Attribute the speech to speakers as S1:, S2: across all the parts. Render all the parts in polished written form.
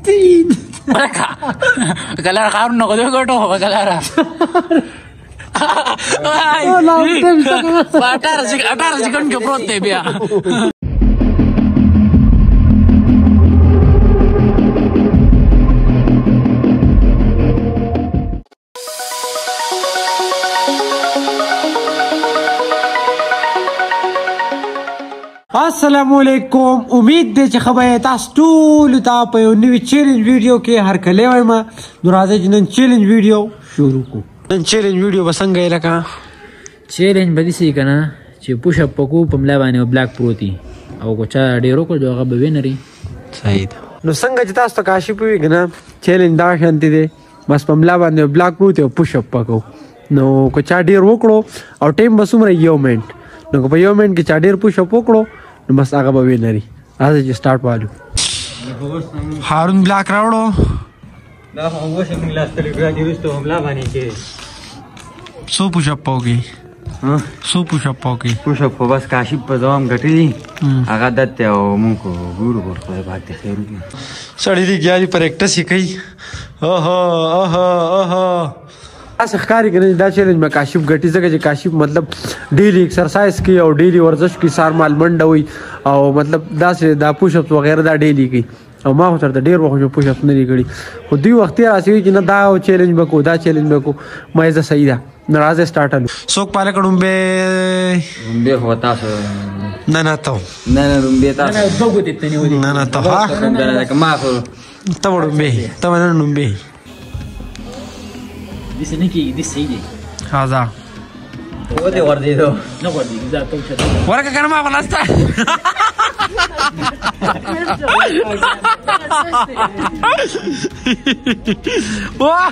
S1: तीन
S2: कलर खार नको देऊ गटो हो कलर 18 सेकंड के प्रोत ते बिया
S1: अस्सलामुअलैकुम उम्मीद दे چې خبره تاسو ټول ته په یو نوی چیلنج ویډیو کې هر کله وایم نو راځي چې نن چیلنج ویډیو شروع کو نن چیلنج ویډیو بسنګ لکه
S2: چیلنج بدی سي کنه چې پوش اپ کو په ملا باندې بلاک پروتي او کو چا ډیرو کو جوغه به وینري
S1: صحیح نو څنګه چې تاسو ته کاشف وي کنه چیلنج دا شانتي دي بس په ملا باندې بلاک پروتي او پوش اپ کو نو کو چا ډیر وکړو او ټیم بسومره یو منټ نو په یو منټ کې چا ډیر پوش اپ وکړو نو بس هغه به وینري راځي چې سٹارټ والو هارون بلاک راوړو
S3: دا هغه څنګه لاس تلګرا دی وستو حمله باندې کې
S1: سو پوش اپ پوګي سو پوش اپ پوګي
S3: پوش اپ بس کاشف په دوام غټي هغه دته او مونږ ګورو ورته باندې خیر دي
S1: سړی دی ګیالي پریکټس یې کوي اسه ښکاری کنه دا چیلنج ما کاشف غټي ځکه چې کاشف مطلب ډیلی ایکسرسایز کوي او ډیلی ورزش کوي سار مال منډه وي او مطلب دا پوش اپ وغیرہ دا ډیلی کوي او ما خو تر ډیر وخت پوش اپ نه لري خو دوی وخت راځي چې نه دا چیلنج وکړو دا چیلنج وکړو مې زه صحیح ده ناراضه سٹارټ الو څوک پاله کډم به
S3: هوتا
S1: نه ته
S3: نه رومبه تاسو
S2: نه دوغه دې تنه ودی
S1: نه ته ها
S3: ما خو
S1: ته وډم ته نه نومبه
S2: دې سنه کې دې صحیح دي
S1: هاذا
S3: و دې ور دې دو
S2: نو ور دي دا ته څه
S1: ورکه کنه ما خلاصته واه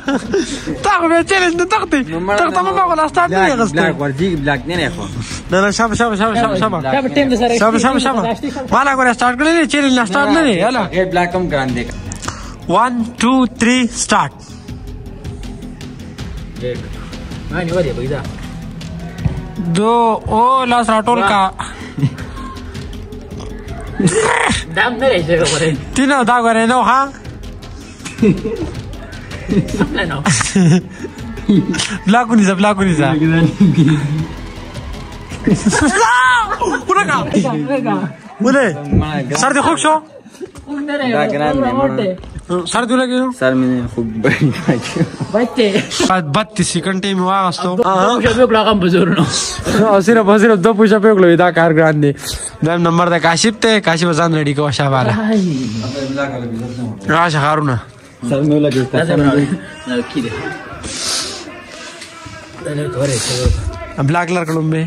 S1: تاخذ چیلنج ته تختي تخته ما خلاصته نه غسته
S3: بلاک ورجی بلاک نه خو
S1: نه شاب ټیم دې سره شاب مالا ګور سٹارټ کړی چیلنج نه سٹارټ نه دی یالا
S3: غیر بلاک کم ګران دې
S1: 1 2 3 سٹارټ
S2: ما نه ودی پیدا
S1: دو او لاس راټول کا
S2: دام نه راځي غوړې
S1: تینو دا غوړې نو ها
S2: نه
S1: بلاکونی ز ورګه ولې سر دې خوښ شو
S3: دا ګران دی
S1: سر دې لګیو
S3: سر مې خوب
S2: بچي
S1: 32 سکند ټیم واغستو
S2: پوش اپ کړه کوم بزرنو
S1: او صرف دو پوش اپ کړو دا کار ګران دی دا نمبر د کاشف ته کاشف ځان ریډي کو شاباله راشه هارونه
S3: سر مې لګي
S2: نه کیده نه تورې
S1: بلاک لر کړم به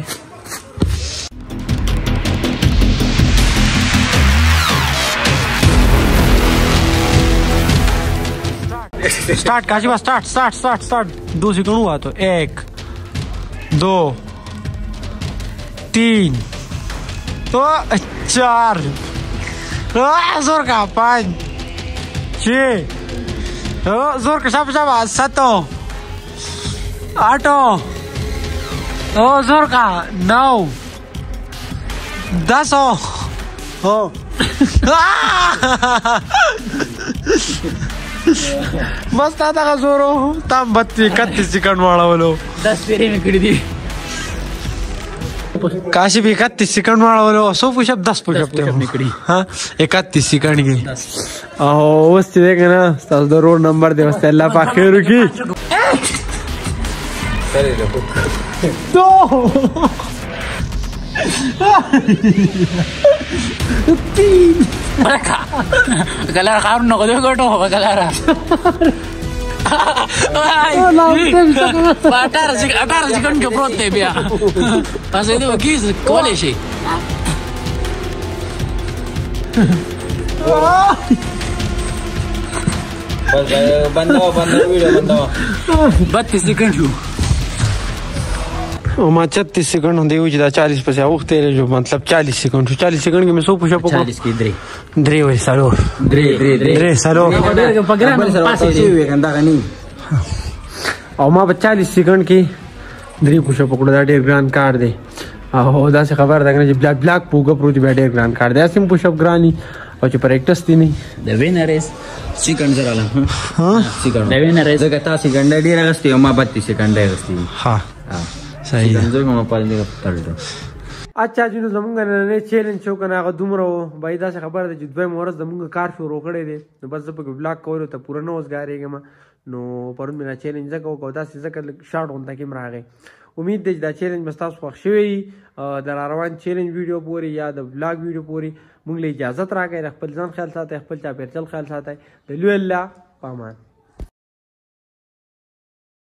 S1: स्टार्ट काशिवा स्टार्ट 2 सेकंड हुआ तो 1 2 3 तो 4 जोर का 5 6 जोर का शाबाश 7 8 जोर का 9 10 बस दादा का जोरो तम 31 सेकंड वाला बोलो
S2: 10 पेरे में कड़ी दी
S1: काशी भी 31 सेकंड वाला बोलो 100 पुशअप 10 पुशअप निकली हाँ 31 सेकंड की बस देखे ना रोड नंबर दे बस अल्लाह पाक खैर की दो तीन
S2: कलर खार नको देऊ गटो हो कलर 18 सेकंड के प्रोत ते बिया असं ते किस कोले शे
S3: बंद वीडियो बंद
S2: 32 सेकंड
S1: او ما 36 سکند دی چې دا 40 پسې وخت یې جو مطلب 40 سکند 40 سکند کې مې 100 پوش اپ وکړ
S2: 40 کې
S1: درې وای سالو درې سالو او ما 40 سکند کې درې پوش اپ وکړ دا ډېر ګران کار دی او دا څه خبر ده چې بلاک پوګه پروت دی ډېر ګران کار دی سیم پوش اپ ګرانی او چې پریکټس دی نه
S2: د وینر اس
S3: سیکنډ زره لا
S1: ها
S3: سیکنډ
S2: د وینر اس
S3: زګه تاسو ګنده ډیر غستې او ما 32 سکند غستې
S1: ها صحیح ده.
S3: زه کوم په دې تړل
S1: اچھا جنو زمونږ نن چیلنج شو کنه هغه دومره بای دا خبره ده چې دوی مورز زمونږ کار شروع کړی دی نو بس په بلاک کولو ته پوره نه وسګاریږم نو پرون مې چیلنج زکه کو دا څه شارټ اون تکي مرغه امید دی دا چیلنج مستاس خوښ شوی د روان چیلنج ویډیو پوری یا د بلاګ ویډیو پوری مونږ له اجازه راکړئ خپل ځان خیال ساتئ خپل چاپیرچل خیال ساتئ د لوی الله پامان